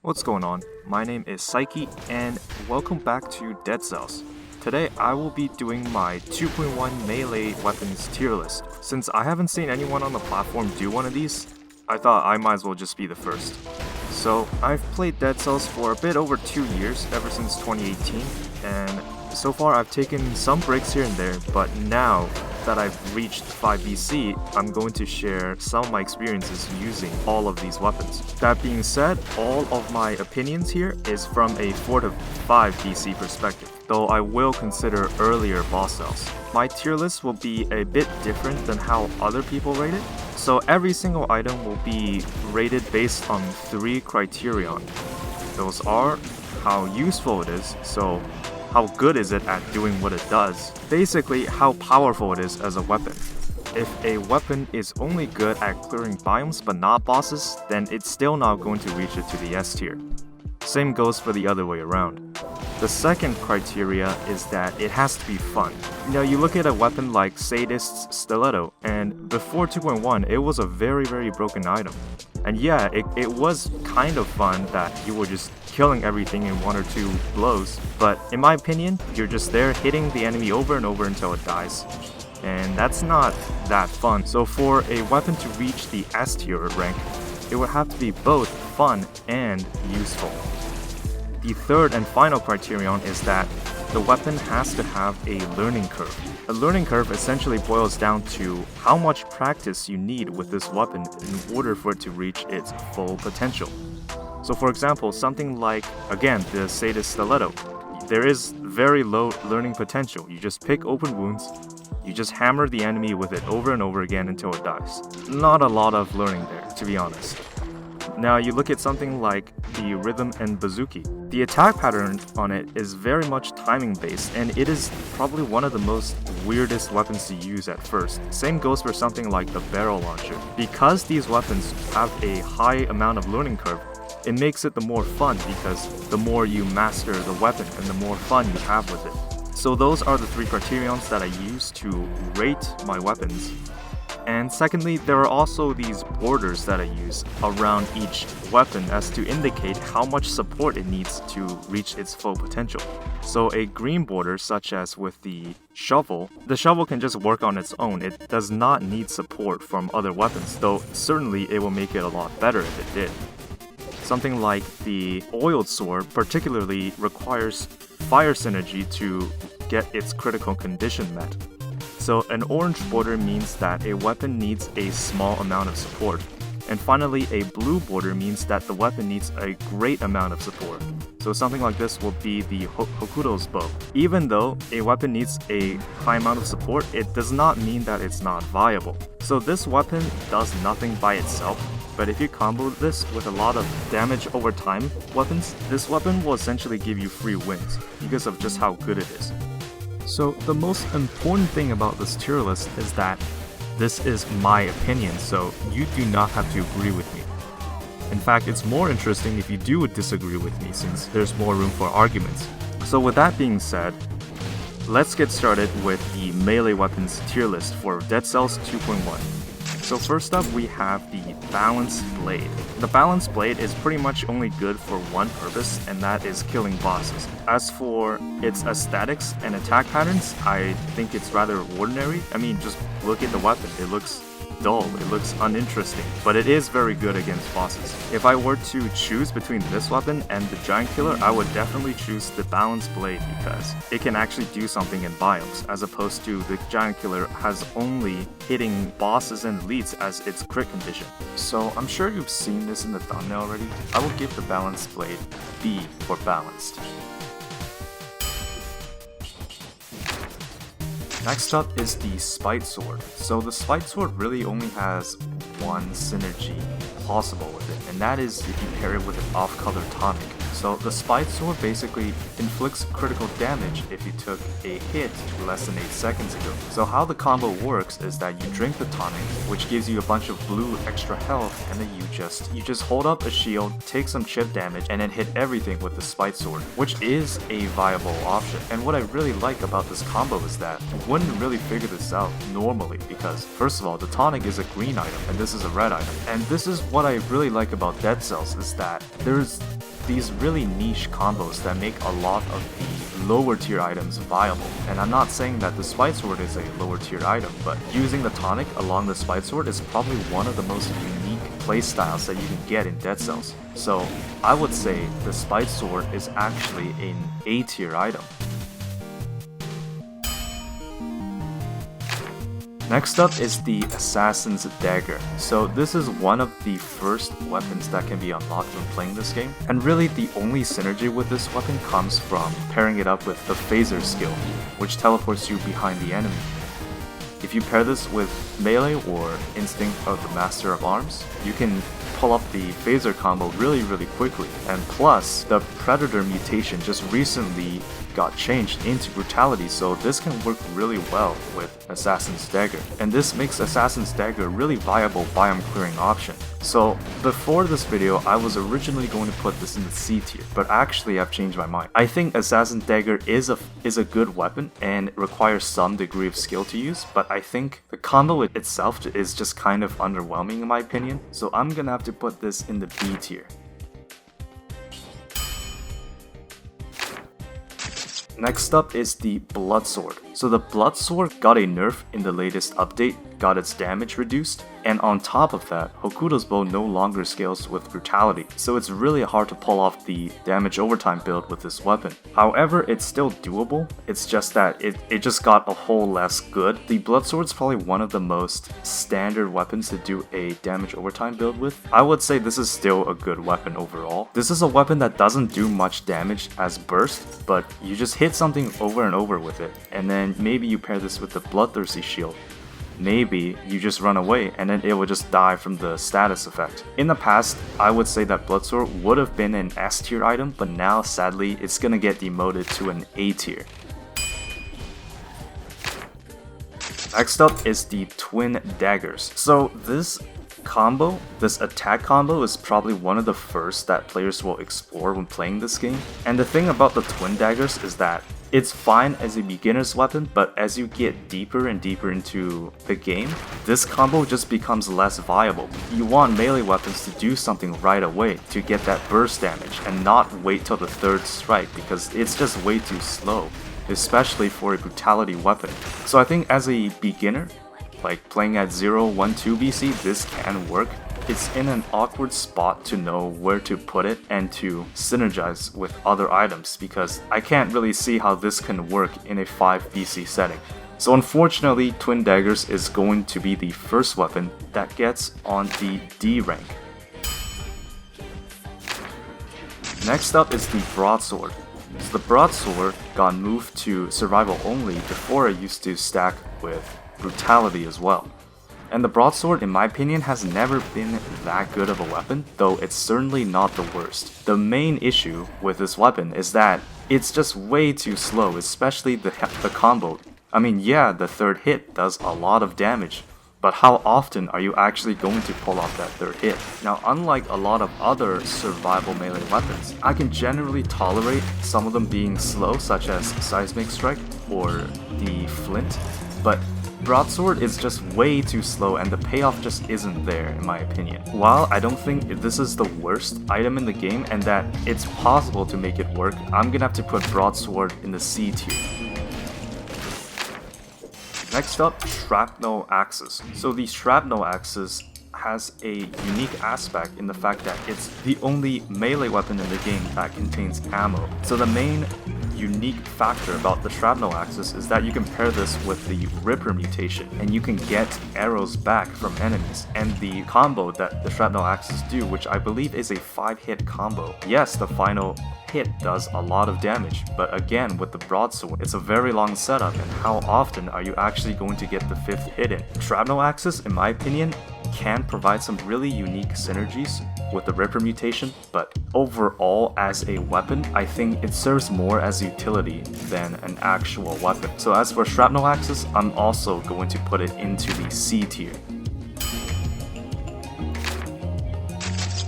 What's going on? My name is Psyche and welcome back to Dead Cells. Today I will be doing my 2.1 melee weapons tier list. Since I haven't seen anyone on the platform do one of these, I thought I might as well just be the first. So I've played Dead Cells for a bit over 2 years, ever since 2018, and so far I've taken some breaks here and there, but now that I've reached 5 BC, I'm going to share some of my experiences using all of these weapons. That being said, all of my opinions here is from a 4 to 5 BC perspective, though I will consider earlier boss cells. My tier list will be a bit different than how other people rate it, so every single item will be rated based on 3 criterion. Those are how useful it is, so how good is it at doing what it does? Basically, how powerful it is as a weapon. If a weapon is only good at clearing biomes but not bosses, then it's still not going to reach it to the S tier. Same goes for the other way around. The second criteria is that it has to be fun. Now you look at a weapon like Sadist's stiletto, and before 2.1 it was a very broken item. And yeah, it was kind of fun that you were just killing everything in 1 or 2 blows, but in my opinion, you're just there hitting the enemy over and over until it dies. And that's not that fun. So for a weapon to reach the S tier rank, it would have to be both fun and useful. The third and final criterion is that the weapon has to have a learning curve. A learning curve essentially boils down to how much practice you need with this weapon in order for it to reach its full potential. So for example, something like, again, the Sadist stiletto. There is very low learning potential. You just pick open wounds, you just hammer the enemy with it over and over again until it dies. Not a lot of learning there, to be honest. Now you look at something like the Rhythm and Bazooki. The attack pattern on it is very much timing based, and it is probably one of the most weirdest weapons to use at first. Same goes for something like the barrel launcher. Because these weapons have a high amount of learning curve, it makes it the more fun because the more you master the weapon and the more fun you have with it. So those are the 3 criterions that I use to rate my weapons. And secondly, there are also these borders that I use around each weapon as to indicate how much support it needs to reach its full potential. So a green border, such as with the shovel can just work on its own. It does not need support from other weapons, though certainly it will make it a lot better if it did. Something like the oiled sword particularly requires fire synergy to get its critical condition met. So an orange border means that a weapon needs a small amount of support. And finally, a blue border means that the weapon needs a great amount of support. So something like this will be the Hokuto's bow. Even though a weapon needs a high amount of support, it does not mean that it's not viable. So this weapon does nothing by itself, but if you combo this with a lot of damage over time weapons, this weapon will essentially give you free wins because of just how good it is. So the most important thing about this tier list is that this is my opinion, so you do not have to agree with me. In fact, it's more interesting if you do disagree with me since there's more room for arguments. So with that being said, let's get started with the melee weapons tier list for Dead Cells 2.1. So first up we have the Balanced Blade. The Balanced Blade is pretty much only good for one purpose, and that is killing bosses. As for its aesthetics and attack patterns, I think it's rather ordinary. I mean, just look at the weapon. It looks dull, it looks uninteresting, but it is very good against bosses. If I were to choose between this weapon and the Giant Killer, I would definitely choose the Balanced Blade because it can actually do something in biomes, as opposed to the Giant Killer has only hitting bosses and elites as its crit condition. So I'm sure you've seen this in the thumbnail already. I will give the Balanced Blade B for balanced. Next up is the Spite Sword. So the Spite Sword really only has one synergy possible with it, and that is if you pair it with an off-color tonic. So the Spite Sword basically inflicts critical damage if you took a hit less than 8 seconds ago. So how the combo works is that you drink the tonic, which gives you a bunch of blue extra health, and then you just hold up a shield, take some chip damage, and then hit everything with the Spite Sword, which is a viable option. And what I really like about this combo is that you wouldn't really figure this out normally because, first of all, the tonic is a green item and this is a red item. And this is what I really like about Dead Cells, is that there's these really niche combos that make a lot of the lower tier items viable. And I'm not saying that the Spite Sword is a lower tier item, but using the tonic along the Spite Sword is probably one of the most unique playstyles that you can get in Dead Cells. So I would say the Spite Sword is actually an A tier item. Next up is the Assassin's Dagger. So this is one of the first weapons that can be unlocked when playing this game, and really the only synergy with this weapon comes from pairing it up with the Phaser skill, which teleports you behind the enemy. If you pair this with Melee or Instinct of the Master of Arms, you can pull up the Phaser combo really quickly. And plus, the Predator mutation just recently got changed into Brutality, so this can work really well with Assassin's Dagger. And this makes Assassin's Dagger a really viable biome clearing option. So before this video, I was originally going to put this in the C tier, but actually I've changed my mind. I think Assassin's Dagger is a good weapon and it requires some degree of skill to use, but I think the combo itself is just kind of underwhelming in my opinion, so I'm gonna have to put this in the B tier. Next up is the Bloodsword. So the Bloodsword got a nerf in the latest update, got its damage reduced, and on top of that, Hokuto's bow no longer scales with Brutality, so it's really hard to pull off the damage overtime build with this weapon. However, it's still doable, it's just that it just got a whole less good. The Bloodsword's probably one of the most standard weapons to do a damage overtime build with. I would say this is still a good weapon overall. This is a weapon that doesn't do much damage as burst, but you just hit something over and over with it, and then maybe you pair this with the Bloodthirsty shield. Maybe you just run away and then it will just die from the status effect. In the past, I would say that Bloodsword would have been an S tier item, but now sadly it's gonna get demoted to an A tier. Next up is the Twin Daggers. So this attack combo is probably one of the first that players will explore when playing this game. And the thing about the Twin Daggers is that it's fine as a beginner's weapon, but as you get deeper and deeper into the game, this combo just becomes less viable. You want melee weapons to do something right away to get that burst damage and not wait till the third strike because it's just way too slow, especially for a Brutality weapon. So I think as a beginner, like playing at 0, 1, 2 BC, this can work. It's in an awkward spot to know where to put it and to synergize with other items because I can't really see how this can work in a 5 BC setting. So unfortunately, Twin Daggers is going to be the first weapon that gets on the D rank. Next up is the Broadsword. So the Broadsword got moved to survival only before it used to stack with Brutality as well. And the Broadsword, in my opinion, has never been that good of a weapon, though it's certainly not the worst. The main issue with this weapon is that it's just way too slow, especially the combo. I mean, yeah, the third hit does a lot of damage, but how often are you actually going to pull off that third hit? Now, unlike a lot of other survival melee weapons, I can generally tolerate some of them being slow, such as Seismic Strike or the Flint, but Broadsword is just way too slow and the payoff just isn't there in my opinion. While I don't think this is the worst item in the game and that it's possible to make it work, I'm gonna have to put Broadsword in the C tier. Next up, Shrapnel Axes. So the Shrapnel Axes has a unique aspect in the fact that it's the only melee weapon in the game that contains ammo. So the main unique factor about the Shrapnel Axis is that you can pair this with the Rapier mutation and you can get arrows back from enemies. And the combo that the Shrapnel Axis do, which I believe is a 5-hit combo. Yes, the final hit does a lot of damage, but again with the Broadsword, it's a very long setup and how often are you actually going to get the 5th hit in? Shrapnel Axis, in my opinion, can provide some really unique synergies with the Rapier mutation, but overall as a weapon, I think it serves more as utility than an actual weapon. So as for Shrapnel Axis, I'm also going to put it into the C tier.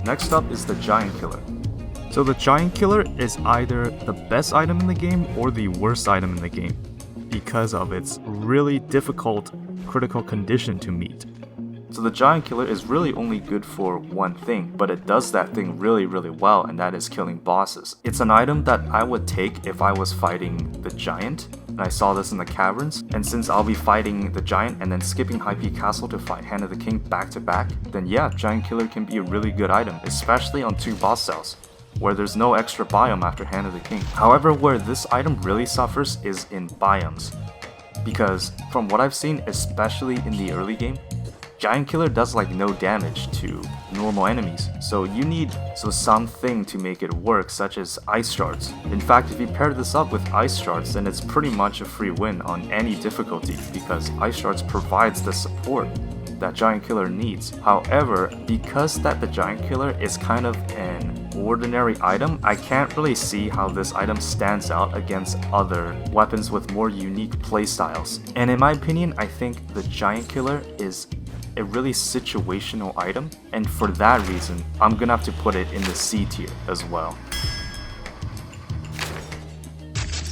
Next up is the Giant Killer. So the Giant Killer is either the best item in the game or the worst item in the game because of its really difficult critical condition to meet. So the Giant Killer is really only good for one thing, but it does that thing really well, and that is killing bosses. It's an item that I would take if I was fighting the Giant, and I saw this in the caverns, and since I'll be fighting the Giant and then skipping High Peak Castle to fight Hand of the King back to back, then yeah, Giant Killer can be a really good item, especially on 2 boss cells, where there's no extra biome after Hand of the King. However, where this item really suffers is in biomes, because from what I've seen, especially in the early game, Giant Killer does like no damage to normal enemies, so you need something to make it work, such as Ice Shards. In fact, if you pair this up with Ice Shards, then it's pretty much a free win on any difficulty, because Ice Shards provides the support that Giant Killer needs. However, because that the Giant Killer is kind of an ordinary item, I can't really see how this item stands out against other weapons with more unique playstyles. And in my opinion, I think the Giant Killer is a really situational item, and for that reason, I'm gonna have to put it in the C tier as well.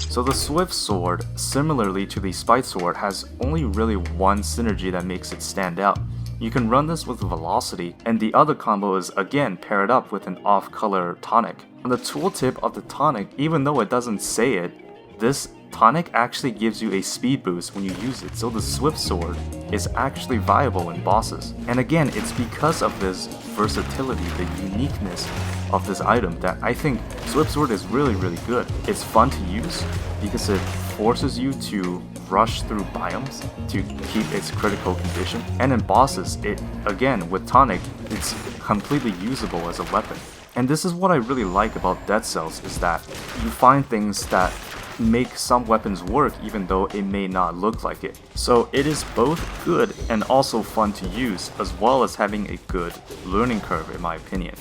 So the Swift Sword, similarly to the Spite Sword, has only really one synergy that makes it stand out. You can run this with Velocity, and the other combo is again paired up with an off-color tonic. On the tooltip of the tonic, even though it doesn't say it, this tonic actually gives you a speed boost when you use it, so the Swift Sword is actually viable in bosses. And again, it's because of this versatility, the uniqueness of this item, that I think Swift Sword is really good. It's fun to use because it forces you to rush through biomes to keep its critical condition, and in bosses, it, again, with tonic, it's completely usable as a weapon. And this is what I really like about Dead Cells, is that you find things that make some weapons work even though it may not look like it. So it is both good and also fun to use, as well as having a good learning curve in my opinion.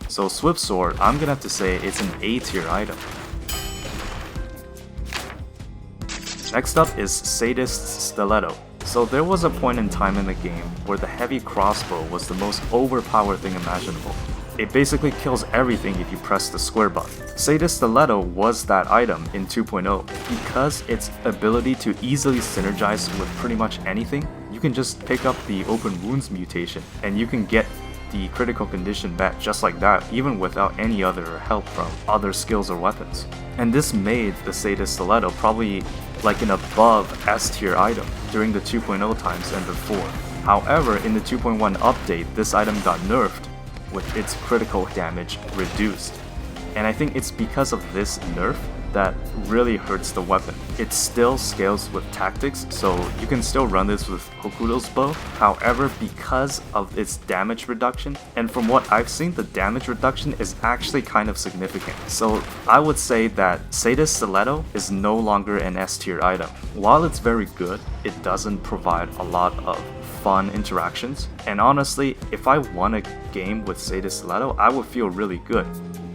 So Swift Sword, I'm gonna have to say it's an A tier item. Next up is Sadist's Stiletto. So there was a point in time in the game where the heavy crossbow was the most overpowered thing imaginable. It basically kills everything if you press the square button. Sadist Stiletto was that item in 2.0. Because its ability to easily synergize with pretty much anything, you can just pick up the Open Wounds mutation and you can get the critical condition back just like that, even without any other help from other skills or weapons. And this made the Sadist Stiletto probably like an above S tier item during the 2.0 times and before. However, in the 2.1 update, this item got nerfed, with its critical damage reduced. And I think it's because of this nerf that really hurts the weapon. It still scales with tactics, so you can still run this with Hokuto's bow. However, because of its damage reduction, and from what I've seen, the damage reduction is actually kind of significant. So I would say that Sadist Stiletto is no longer an S tier item. While it's very good, it doesn't provide a lot of fun interactions, and honestly, if I won a game with Sadist Stiletto, I would feel really good.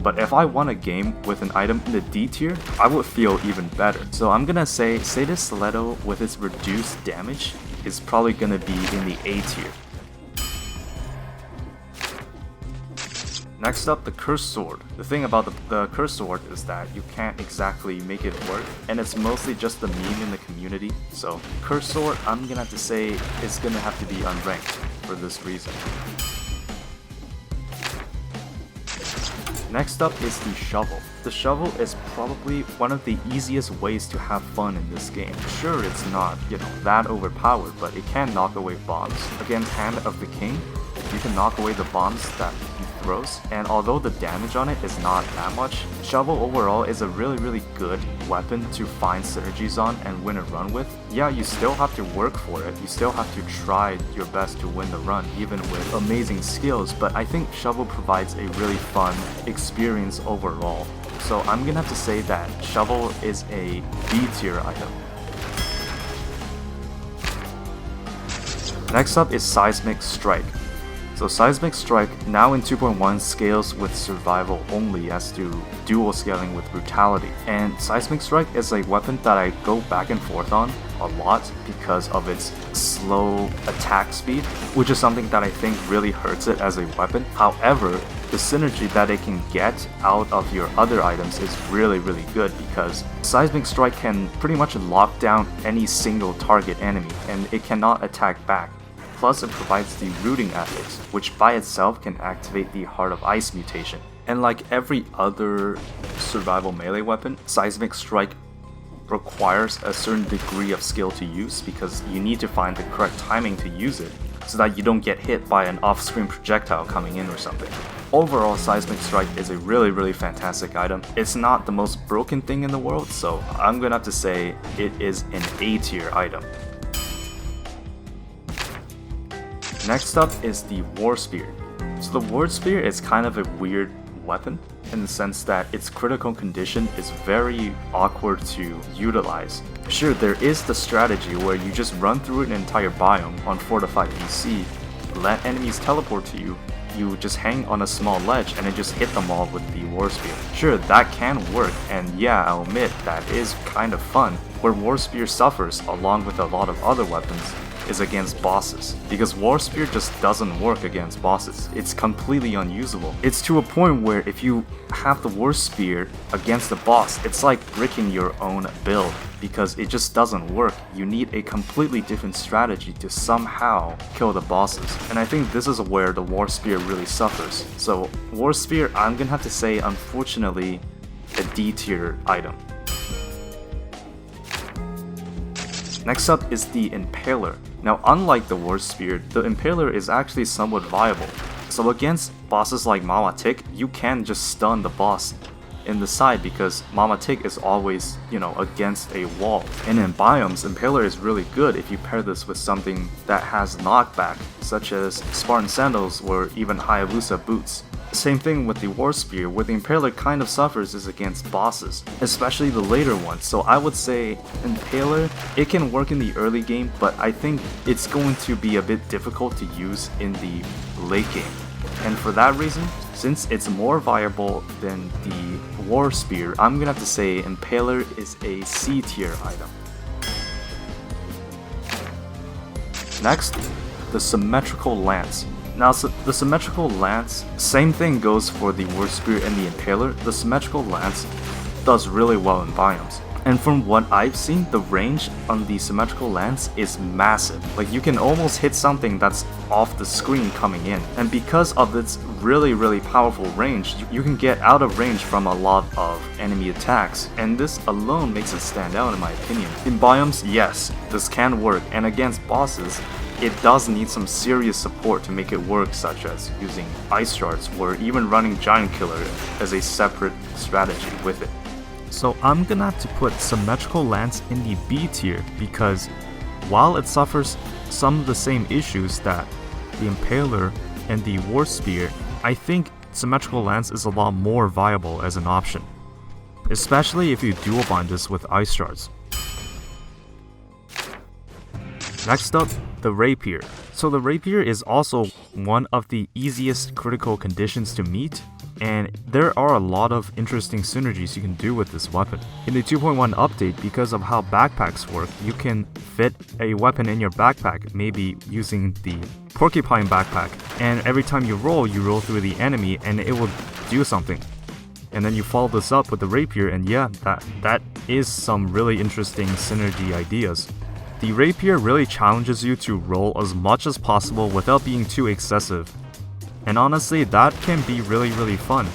But if I won a game with an item in the D tier, I would feel even better. So I'm gonna say Sadist Stiletto with its reduced damage is probably gonna be in the A tier. Next up, the Cursed Sword. The thing about the Cursed Sword is that you can't exactly make it work, and it's mostly just the meme in the community. So Cursed Sword, I'm gonna have to say, is gonna have to be unranked for this reason. Next up is the Shovel. The Shovel is probably one of the easiest ways to have fun in this game. Sure, it's not, that overpowered, but it can knock away bombs. Against Hand of the King, you can knock away the bombs that he throws, and although the damage on it is not that much, Shovel overall is a really good weapon to find synergies on and win a run with. Yeah, you still have to work for it, you still have to try your best to win the run, even with amazing skills, but I think Shovel provides a really fun experience overall. So I'm gonna have to say that Shovel is a B tier item. Next up is Seismic Strike. So Seismic Strike, now in 2.1, scales with survival only as to dual scaling with brutality. And Seismic Strike is a weapon that I go back and forth on a lot because of its slow attack speed, which is something that I think really hurts it as a weapon. However, the synergy that it can get out of your other items is really good, because Seismic Strike can pretty much lock down any single target enemy and it cannot attack back. plus it provides the rooting ethics, which by itself can activate the Heart of Ice mutation. And like every other survival melee weapon, Seismic Strike requires a certain degree of skill to use because you need to find the correct timing to use it so that you don't get hit by an off-screen projectile coming in or something. Overall, Seismic Strike is a really fantastic item. It's not the most broken thing in the world, so I'm gonna have to say it is an A tier item. Next up is the War Spear. So the War Spear is kind of a weird weapon in the sense that its critical condition is very awkward to utilize. Sure, there is the strategy where you just run through an entire biome on 4 to 5 DC, let enemies teleport to you, you just hang on a small ledge and then just hit them all with the War Spear. Sure, that can work, and yeah, I'll admit that is kind of fun. Where War Spear suffers, along with a lot of other weapons, is against bosses, because War Spear just doesn't work against bosses. It's completely unusable. It's to a point where if you have the War Spear against the boss, it's like bricking your own build, because it just doesn't work. You need a completely different strategy to somehow kill the bosses, and I think this is where the War Spear really suffers. So War Spear, I'm gonna have to say, unfortunately, a D tier item. Next up is the Impaler. Now, unlike the War Spear, the Impaler is actually somewhat viable. So against bosses like Mama Tick, you can just stun the boss in the side because Mama Tick is always, against a wall. And in biomes, Impaler is really good if you pair this with something that has knockback, such as Spartan sandals or even Hayabusa boots. Same thing with the War Spear, where the Impaler kind of suffers is against bosses, especially the later ones. So I would say Impaler, it can work in the early game, but I think it's going to be a bit difficult to use in the late game. And for that reason, since it's more viable than the War Spear, I'm gonna have to say Impaler is a C tier item. Next, the Symmetrical Lance. Now, the Symmetrical Lance, same thing goes for the War Spear and the Impaler. The Symmetrical Lance does really well in biomes. And from what I've seen, the range on the Symmetrical Lance is massive. Like, you can almost hit something that's off the screen coming in. And because of its really powerful range, you can get out of range from a lot of enemy attacks. And this alone makes it stand out in my opinion. In biomes, yes, this can work. And against bosses, it does need some serious support to make it work, such as using ice shards or even running Giant Killer as a separate strategy with it. So I'm gonna have to put Symmetrical Lance in the B tier because while it suffers some of the same issues that the Impaler and the War Spear, I think Symmetrical Lance is a lot more viable as an option, especially if you dual bind this with ice shards. Next up, the Rapier. So the Rapier is also one of the easiest critical conditions to meet, and there are a lot of interesting synergies you can do with this weapon. In the 2.1 update, because of how backpacks work, you can fit a weapon in your backpack, maybe using the Porcupine backpack, and every time you roll through the enemy and it will do something. And then you follow this up with the Rapier, and yeah, that is some really interesting synergy ideas. The Rapier really challenges you to roll as much as possible without being too excessive. And honestly, that can be really fun.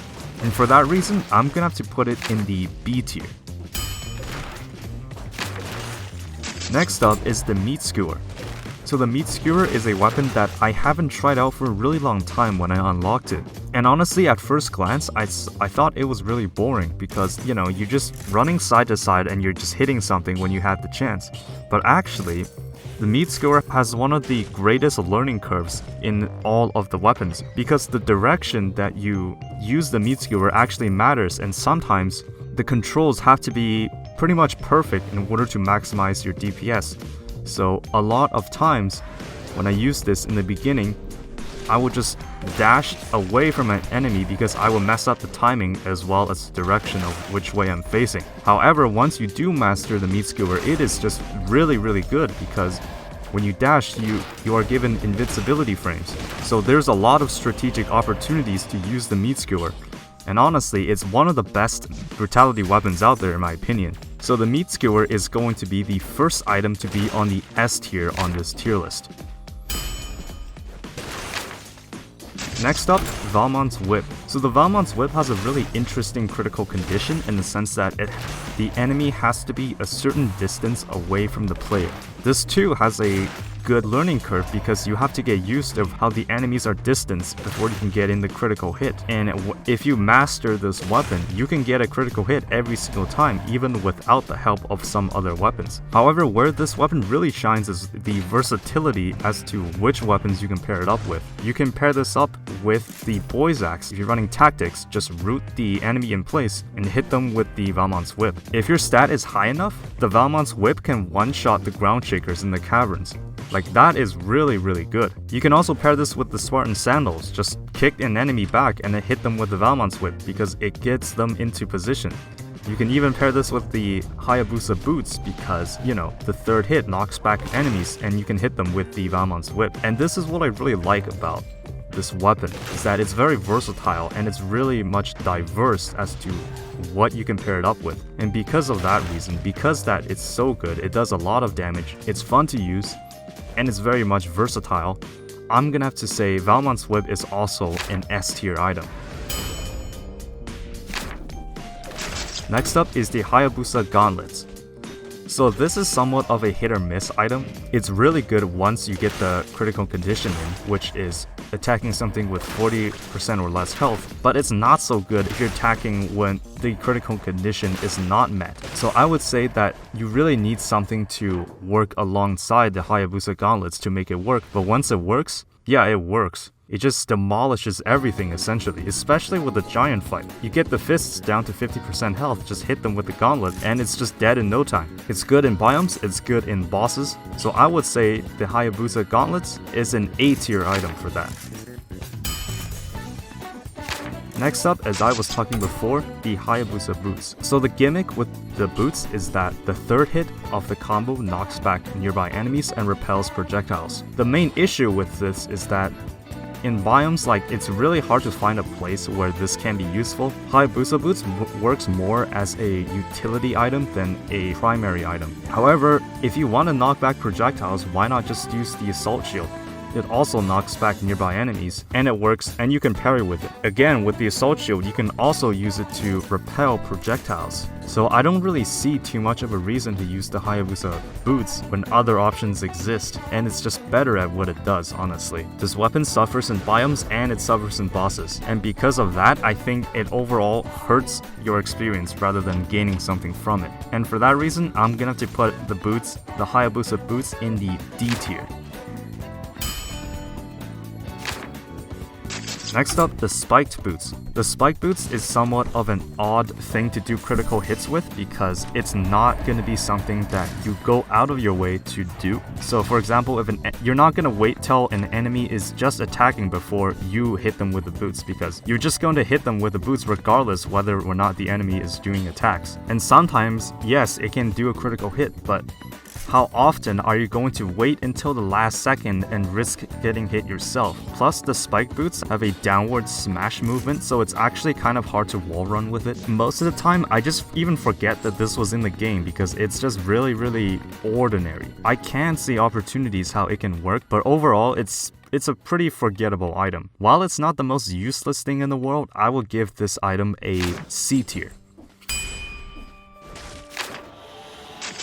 And for that reason, I'm gonna have to put it in the B tier. Next up is the Meat Skewer. So the Meat Skewer is a weapon that I haven't tried out for a really long time when I unlocked it. And honestly, at first glance, I thought it was really boring because, you're just running side to side and you're just hitting something when you have the chance. But actually, the Meat Skewer has one of the greatest learning curves in all of the weapons because the direction that you use the Meat Skewer actually matters, and sometimes the controls have to be pretty much perfect in order to maximize your DPS. So a lot of times when I use this in the beginning, I would just dash away from an enemy because I will mess up the timing as well as the direction of which way I'm facing. However, once you do master the Meat Skewer, it is just really good because when you dash, you are given invincibility frames. So there's a lot of strategic opportunities to use the Meat Skewer. And honestly, it's one of the best brutality weapons out there in my opinion. So the Meat Skewer is going to be the first item to be on the S tier on this tier list. Next up, Valmont's Whip. So the Valmont's Whip has a really interesting critical condition in the sense that the enemy has to be a certain distance away from the player. This too has a good learning curve because you have to get used to how the enemies are distanced before you can get in the critical hit. And if you master this weapon, you can get a critical hit every single time, even without the help of some other weapons. However, where this weapon really shines is the versatility as to which weapons you can pair it up with. You can pair this up with the Boy's Axe. If you're running tactics, just root the enemy in place and hit them with the Valmont's Whip. If your stat is high enough, the Valmont's Whip can one-shot the ground shakers in the caverns. Like, that is really good. You can also pair this with the Spartan sandals. Just kick an enemy back and then hit them with the Valmont's Whip because it gets them into position. You can even pair this with the Hayabusa boots because, you know, the third hit knocks back enemies and you can hit them with the Valmont's Whip. And this is what I really like about this weapon, is that it's very versatile and it's really much diverse as to what you can pair it up with. And because of that reason, because that it's so good, it does a lot of damage, it's fun to use, and it's very much versatile, I'm gonna have to say Valmont's Whip is also an S tier item. Next up is the Hayabusa gauntlets. So this is somewhat of a hit or miss item. It's really good once you get the critical condition in, which is attacking something with 40% or less health, but it's not so good if you're attacking when the critical condition is not met. So I would say that you really need something to work alongside the Hayabusa gauntlets to make it work, but once it works, yeah, it works. It just demolishes everything essentially, especially with a giant fight. You get the fists down to 50% health, just hit them with the gauntlet, and it's just dead in no time. It's good in biomes, it's good in bosses, so I would say the Hayabusa gauntlets is an A tier item for that. Next up, as I was talking before, the Hayabusa boots. So the gimmick with the boots is that the third hit of the combo knocks back nearby enemies and repels projectiles. The main issue with this is that in biomes, like, it's really hard to find a place where this can be useful. Hayabusa boots works more as a utility item than a primary item. However, if you want to knock back projectiles, why not just use the assault shield? It also knocks back nearby enemies, and it works, and you can parry with it. Again, with the assault shield, you can also use it to repel projectiles. So I don't really see too much of a reason to use the Hayabusa boots when other options exist, and it's just better at what it does, honestly. This weapon suffers in biomes and it suffers in bosses, and because of that, I think it overall hurts your experience rather than gaining something from it. And for that reason, I'm gonna have to put the Hayabusa boots in the D tier. Next up, the spiked boots. The spiked boots is somewhat of an odd thing to do critical hits with because it's not going to be something that you go out of your way to do. So for example, you're not going to wait till an enemy is just attacking before you hit them with the boots, because you're just going to hit them with the boots regardless whether or not the enemy is doing attacks. And sometimes, yes, it can do a critical hit, but how often are you going to wait until the last second and risk getting hit yourself? Plus, the spike boots have a downward smash movement, so it's actually kind of hard to wall run with it. Most of the time, I just even forget that this was in the game because it's just really ordinary. I can see opportunities how it can work, but overall, it's a pretty forgettable item. While it's not the most useless thing in the world, I will give this item a C tier.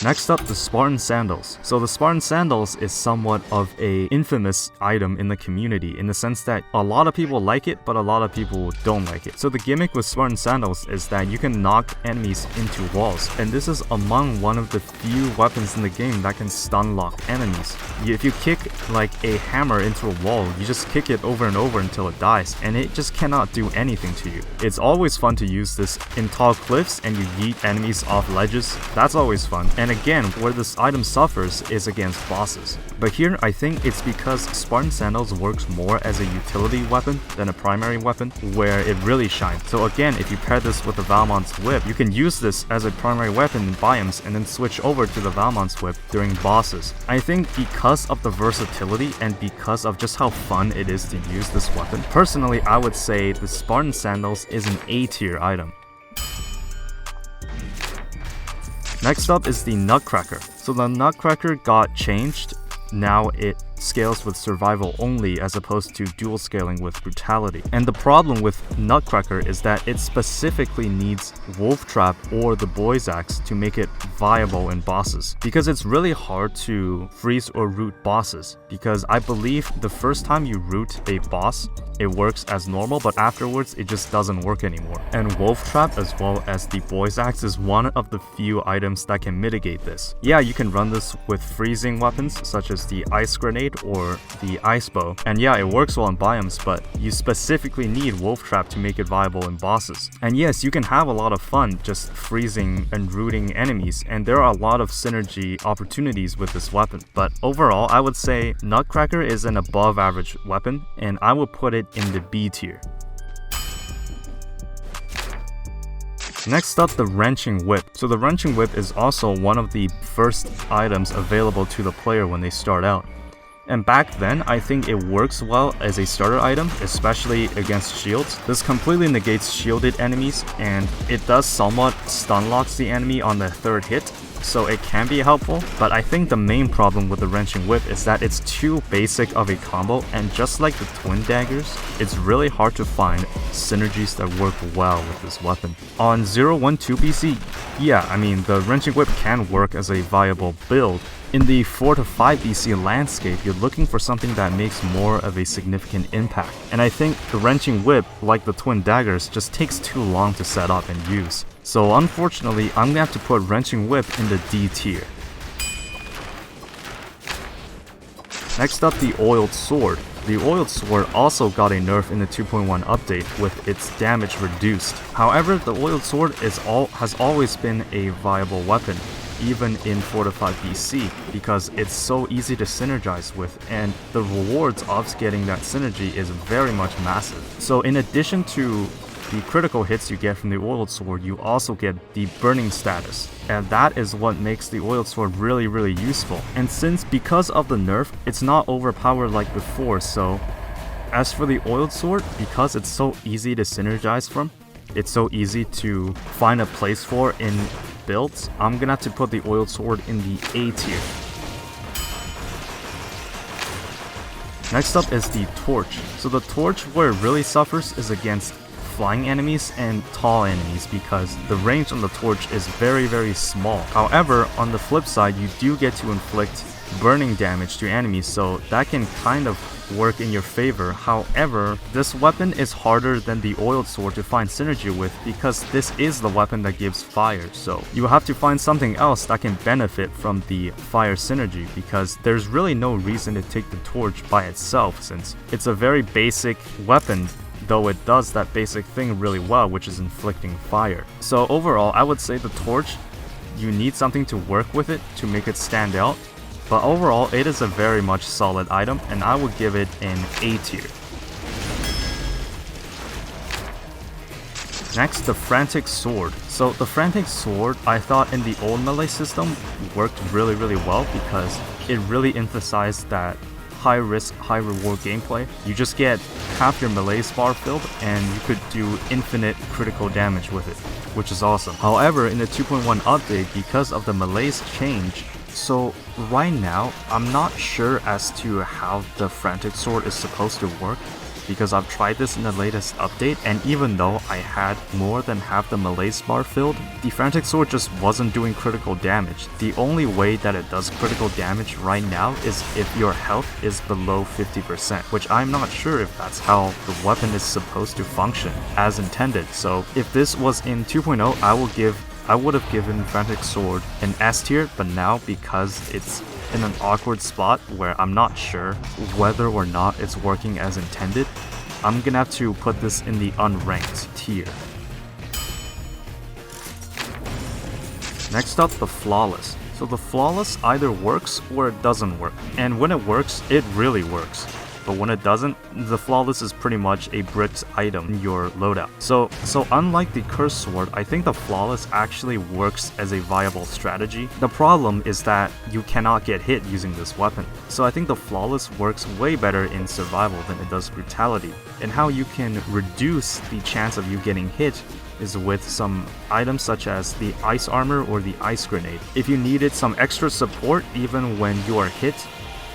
Next up, the Spartan sandals. So the Spartan sandals is somewhat of an infamous item in the community in the sense that a lot of people like it, but a lot of people don't like it. So the gimmick with Spartan sandals is that you can knock enemies into walls, and this is among one of the few weapons in the game that can stun lock enemies. If you kick like a hammer into a wall, you just kick it over and over until it dies, and it just cannot do anything to you. It's always fun to use this in tall cliffs and you yeet enemies off ledges. That's always fun. And again, where this item suffers is against bosses. But here, I think it's because Spartan Sandals works more as a utility weapon than a primary weapon, where it really shines. So again, if you pair this with the Valmont's Whip, you can use this as a primary weapon in biomes and then switch over to the Valmont's Whip during bosses. I think because of the versatility and because of just how fun it is to use this weapon, personally, I would say the Spartan Sandals is an A tier item. Next up is the Nutcracker. So the Nutcracker got changed. Now it scales with survival only as opposed to dual scaling with brutality. And the problem with Nutcracker is that it specifically needs Wolf Trap or the Boy's Axe to make it viable in bosses, because it's really hard to freeze or root bosses, because I believe the first time you root a boss, it works as normal, but afterwards it just doesn't work anymore. And Wolf Trap as well as the Boy's Axe is one of the few items that can mitigate this. Yeah, you can run this with freezing weapons such as the Ice Grenade or the Ice Bow, and yeah, it works well in biomes, but you specifically need Wolf Trap to make it viable in bosses. And yes, you can have a lot of fun just freezing and rooting enemies, and there are a lot of synergy opportunities with this weapon, but overall I would say Nutcracker is an above average weapon, and I would put it in the B tier. Next up, the Wrenching Whip. So the Wrenching Whip is also one of the first items available to the player when they start out. And back then, I think it works well as a starter item, especially against shields. This completely negates shielded enemies, and it does somewhat stun locks the enemy on the third hit, so it can be helpful. But I think the main problem with the Wrenching Whip is that it's too basic of a combo, and just like the twin daggers, it's really hard to find synergies that work well with this weapon. On 012 BC, yeah, I mean, the Wrenching Whip can work as a viable build. In the 4 to 5 BC landscape, you're looking for something that makes more of a significant impact. And I think the Wrenching Whip, like the twin daggers, just takes too long to set up and use. So unfortunately, I'm gonna have to put Wrenching Whip in the D tier. Next up, the Oiled Sword. The Oiled Sword also got a nerf in the 2.1 update with its damage reduced. However, the Oiled Sword has always been a viable weapon, even in 4 to 5 BC, because it's so easy to synergize with, and the rewards of getting that synergy is very much massive. So in addition to the critical hits you get from the Oiled Sword, you also get the burning status, and that is what makes the Oiled Sword really useful. And because of the nerf, it's not overpowered like before, so as for the Oiled Sword, because it's so easy to synergize from, it's so easy to find a place for in builds, I'm gonna have to put the Oiled Sword in the A tier. Next up is the Torch. So the Torch, where it really suffers is against flying enemies and tall enemies, because the range on the Torch is very small. However, on the flip side, you do get to inflict burning damage to enemies, so that can kind of work in your favor. However, this weapon is harder than the Oiled Sword to find synergy with, because this is the weapon that gives fire, so you have to find something else that can benefit from the fire synergy, because there's really no reason to take the Torch by itself, since it's a very basic weapon, though it does that basic thing really well, which is inflicting fire. So overall, I would say the Torch, you need something to work with it to make it stand out, but overall it is a very much solid item, and I would give it an A tier. Next, the Frantic Sword. So the Frantic Sword, I thought in the old melee system worked really well, because it really emphasized that high risk, high reward gameplay. You just get half your melee bar filled, and you could do infinite critical damage with it, which is awesome. However, in the 2.1 update, because of the melee's change, so right now, I'm not sure as to how the Frantic Sword is supposed to work, because I've tried this in the latest update, and even though I had more than half the melee bar filled, the Frantic Sword just wasn't doing critical damage. The only way that it does critical damage right now is if your health is below 50%, which I'm not sure if that's how the weapon is supposed to function as intended. So if this was in 2.0, I would have given Frantic Sword an S tier, but now because it's in an awkward spot where I'm not sure whether or not it's working as intended, I'm gonna have to put this in the unranked tier. Next up, the Flawless. So the Flawless either works or it doesn't work, and when it works, it really works. But when it doesn't, the Flawless is pretty much a bricked item in your loadout. So unlike the Cursed Sword, I think the Flawless actually works as a viable strategy. The problem is that you cannot get hit using this weapon. So I think the Flawless works way better in survival than it does brutality. And how you can reduce the chance of you getting hit is with some items such as the Ice Armor or the Ice Grenade. If you needed some extra support even when you are hit,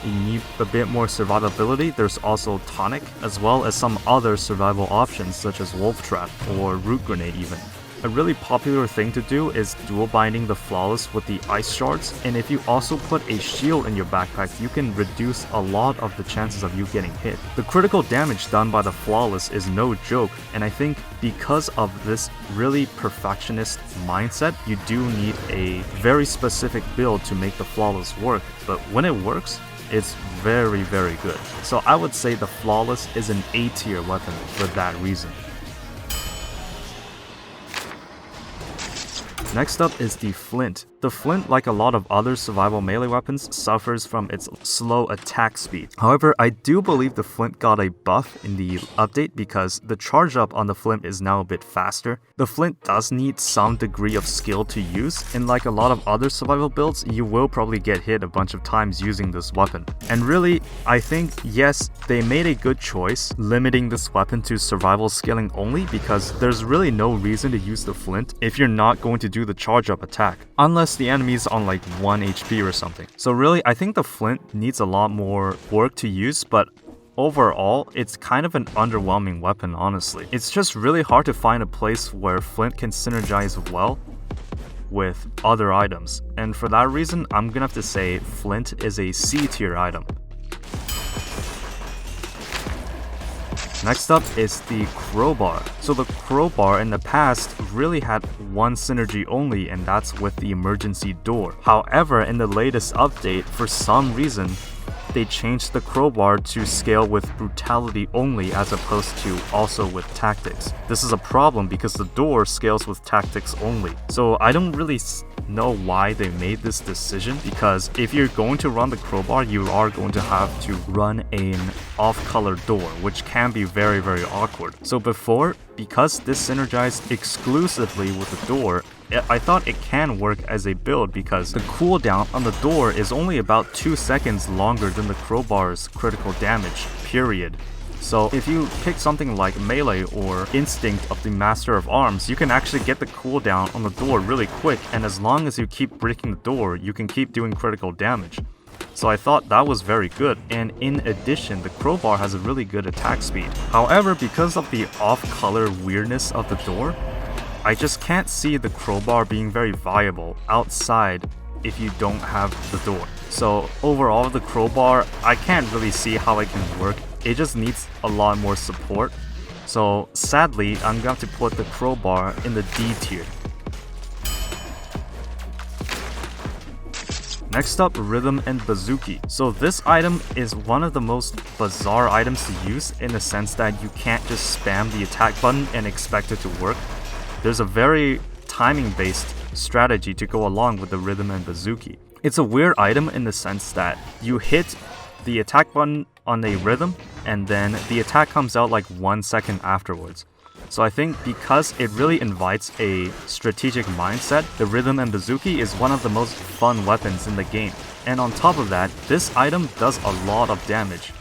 you need a bit more survivability, there's also Tonic, as well as some other survival options such as Wolf Trap or Root Grenade even. A really popular thing to do is dual binding the Flawless with the Ice Shards, and if you also put a shield in your backpack, you can reduce a lot of the chances of you getting hit. The critical damage done by the Flawless is no joke, and I think because of this really perfectionist mindset, you do need a very specific build to make the Flawless work, but when it works, it's very, very good. So I would say the Flawless is an A tier weapon for that reason. Next up is the Flint. The Flint, like a lot of other survival melee weapons, suffers from its slow attack speed. However, I do believe the Flint got a buff in the update because the charge up on the Flint is now a bit faster. The Flint does need some degree of skill to use, and like a lot of other survival builds, you will probably get hit a bunch of times using this weapon. And really, I think, yes, they made a good choice limiting this weapon to survival scaling only because there's really no reason to use the Flint if you're not going to do the charge up attack, unless the enemy's on like 1 HP or something. So really, I think the Flint needs a lot more work to use, but overall, it's kind of an underwhelming weapon, honestly. It's just really hard to find a place where Flint can synergize well with other items, and for that reason, I'm gonna have to say Flint is a C tier item. Next up is the Crowbar. So the Crowbar in the past really had one synergy only, and that's with the emergency door. However, in the latest update, for some reason, they changed the Crowbar to scale with brutality only as opposed to also with tactics. This is a problem because the door scales with tactics only. So I don't really know why they made this decision, because if you're going to run the Crowbar, you are going to have to run an off-color door, which can be very, very awkward. So before, because this synergized exclusively with the door, I thought it can work as a build because the cooldown on the door is only about 2 seconds longer than the Crowbar's critical damage, period. So if you pick something like Melee or Instinct of the Master of Arms, you can actually get the cooldown on the door really quick, and as long as you keep breaking the door, you can keep doing critical damage. So I thought that was very good, and in addition, the Crowbar has a really good attack speed. However, because of the off-color weirdness of the door, I just can't see the Crowbar being very viable outside if you don't have the door. So overall, the Crowbar, I can't really see how it can work. It just needs a lot more support. So sadly, I'm going to put the Crowbar in the D tier. Next up, Rhythm and Bazooki. So this item is one of the most bizarre items to use in the sense that you can't just spam the attack button and expect it to work. There's a very timing-based strategy to go along with the Rhythm and Bazooki. It's a weird item in the sense that you hit the attack button on a rhythm, and then the attack comes out like 1 second afterwards. So I think because it really invites a strategic mindset, the Rhythm and Bazooki is one of the most fun weapons in the game. And on top of that, this item does a lot of damage.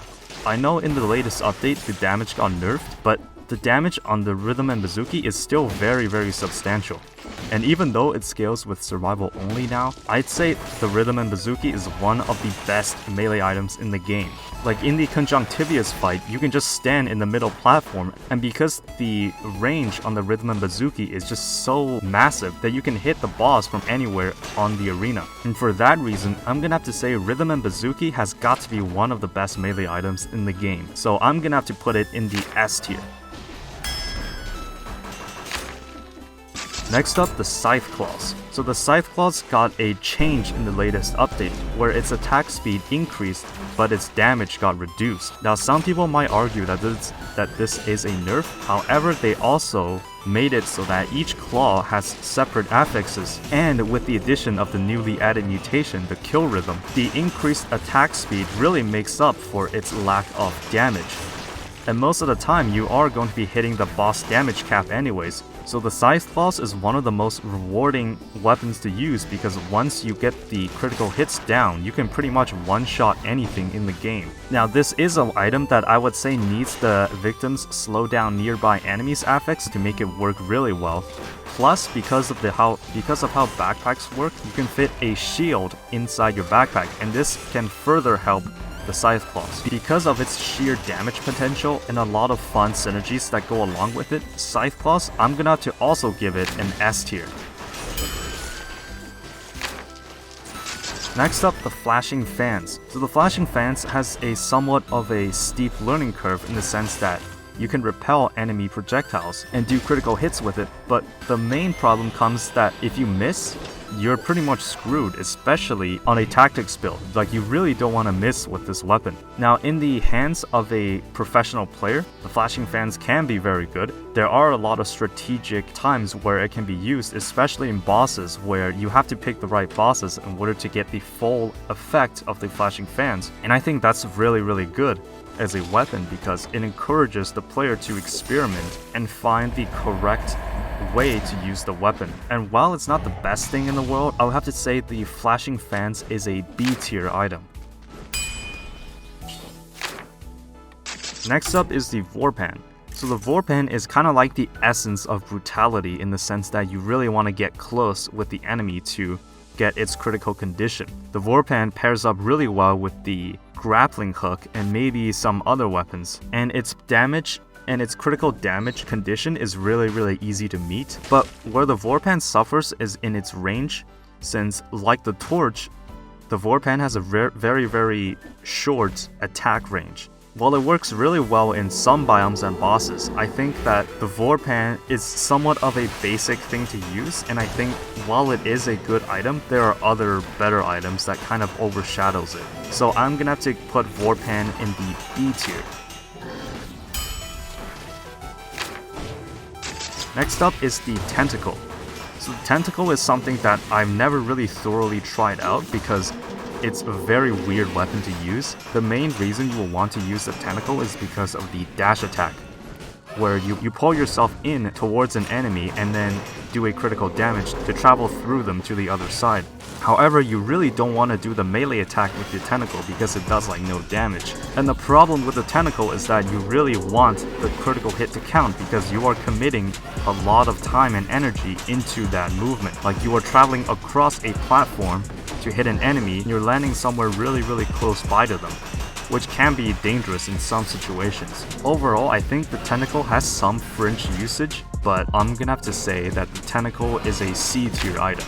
I know in the latest update the damage got nerfed, but the damage on the Rhythm and Bazooki is still very, very substantial. And even though it scales with survival only now, I'd say the Rhythm and Bazooki is one of the best melee items in the game. Like in the Conjunctivius fight, you can just stand in the middle platform, and because the range on the Rhythm and Bazooki is just so massive that you can hit the boss from anywhere on the arena. And for that reason, I'm gonna have to say Rhythm and Bazooki has got to be one of the best melee items in the game. So I'm gonna have to put it in the S tier. Next up, the Scythe Claws. So the Scythe Claws got a change in the latest update, where its attack speed increased, but its damage got reduced. Now some people might argue that this is a nerf, however they also made it so that each claw has separate affixes, and with the addition of the newly added mutation, the Kill Rhythm, the increased attack speed really makes up for its lack of damage. And most of the time you are going to be hitting the boss damage cap anyways, so the Scythe Claws is one of the most rewarding weapons to use because once you get the critical hits down, you can pretty much one-shot anything in the game. Now this is an item that I would say needs the victim's slow down nearby enemies affix to make it work really well. Plus, because of how backpacks work, you can fit a shield inside your backpack, and this can further help the Scythe Claws. Because of its sheer damage potential and a lot of fun synergies that go along with it, Scythe Claws, I'm gonna have to also give it an S tier. Next up, the Flashing Fans. So the Flashing Fans has a somewhat of a steep learning curve in the sense that you can repel enemy projectiles and do critical hits with it, but the main problem comes that if you miss, you're pretty much screwed, especially on a tactics build. Like, you really don't want to miss with this weapon. Now, in the hands of a professional player, the Flashing Fans can be very good. There are a lot of strategic times where it can be used, especially in bosses where you have to pick the right bosses in order to get the full effect of the Flashing Fans. And I think that's really, really good as a weapon because it encourages the player to experiment and find the correct way to use the weapon. And while it's not the best thing in the world, I would have to say the Flashing Fans is a B tier item. Next up is the Vorpan. So the Vorpan is kind of like the essence of brutality in the sense that you really want to get close with the enemy to get its critical condition. The Vorpan pairs up really well with the grappling hook and maybe some other weapons, and its damage and its critical damage condition is really easy to meet. But where the Vorpan suffers is in its range, since like the Torch, the Vorpan has a very short attack range. While it works really well in some biomes and bosses, I think that the Vorpan is somewhat of a basic thing to use, and I think while it is a good item, there are other better items that kind of overshadows it. So I'm gonna have to put Vorpan in the B tier. Next up is the Tentacle. So the Tentacle is something that I've never really thoroughly tried out because it's a very weird weapon to use. The main reason you will want to use the Tentacle is because of the dash attack, where you pull yourself in towards an enemy and then do a critical damage to travel through them to the other side. However, you really don't want to do the melee attack with the Tentacle because it does like no damage. And the problem with the Tentacle is that you really want the critical hit to count because you are committing a lot of time and energy into that movement. Like, you are traveling across a platform to hit an enemy and you're landing somewhere really close by to them, which can be dangerous in some situations. Overall, I think the Tentacle has some fringe usage, but I'm gonna have to say that the Tentacle is a C tier item.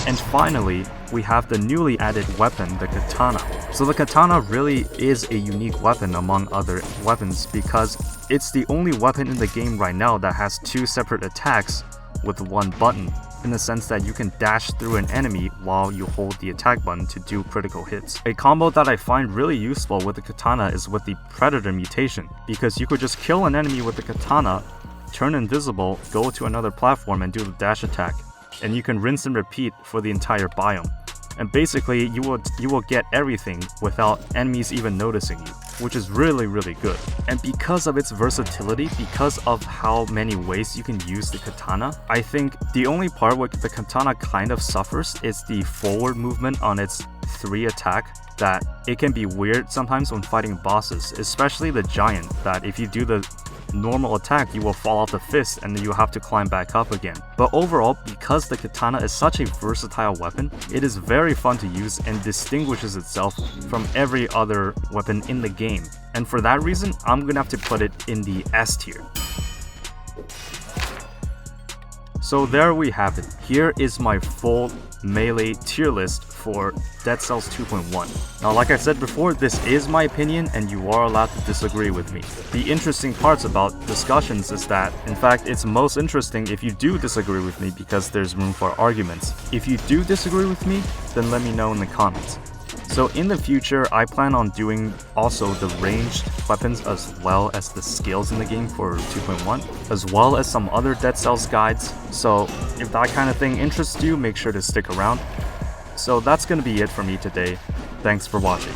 And finally, we have the newly added weapon, the Katana. So the Katana really is a unique weapon among other weapons because it's the only weapon in the game right now that has two separate attacks with one button, in the sense that you can dash through an enemy while you hold the attack button to do critical hits. A combo that I find really useful with the Katana is with the Predator mutation, because you could just kill an enemy with the Katana, turn invisible, go to another platform and do the dash attack, and you can rinse and repeat for the entire biome. And basically, you will get everything without enemies even noticing you, which is really good. And because of its versatility, because of how many ways you can use the Katana, I think the only part where the Katana kind of suffers is the forward movement on its 3 attack, that it can be weird sometimes when fighting bosses, especially the giant, that if you do the normal attack, you will fall off the fist and then you have to climb back up again. But overall, because the Katana is such a versatile weapon, it is very fun to use and distinguishes itself from every other weapon in the game. And for that reason, I'm gonna have to put it in the S tier. So there we have it. Here is my full melee tier list for Dead Cells 2.1. Now, like I said before, this is my opinion and you are allowed to disagree with me. The interesting parts about discussions is that, in fact, it's most interesting if you do disagree with me because there's room for arguments. If you do disagree with me, then let me know in the comments. So in the future, I plan on doing also the ranged weapons as well as the skills in the game for 2.1, as well as some other Dead Cells guides. So if that kind of thing interests you, make sure to stick around. So that's gonna be it for me today. Thanks for watching.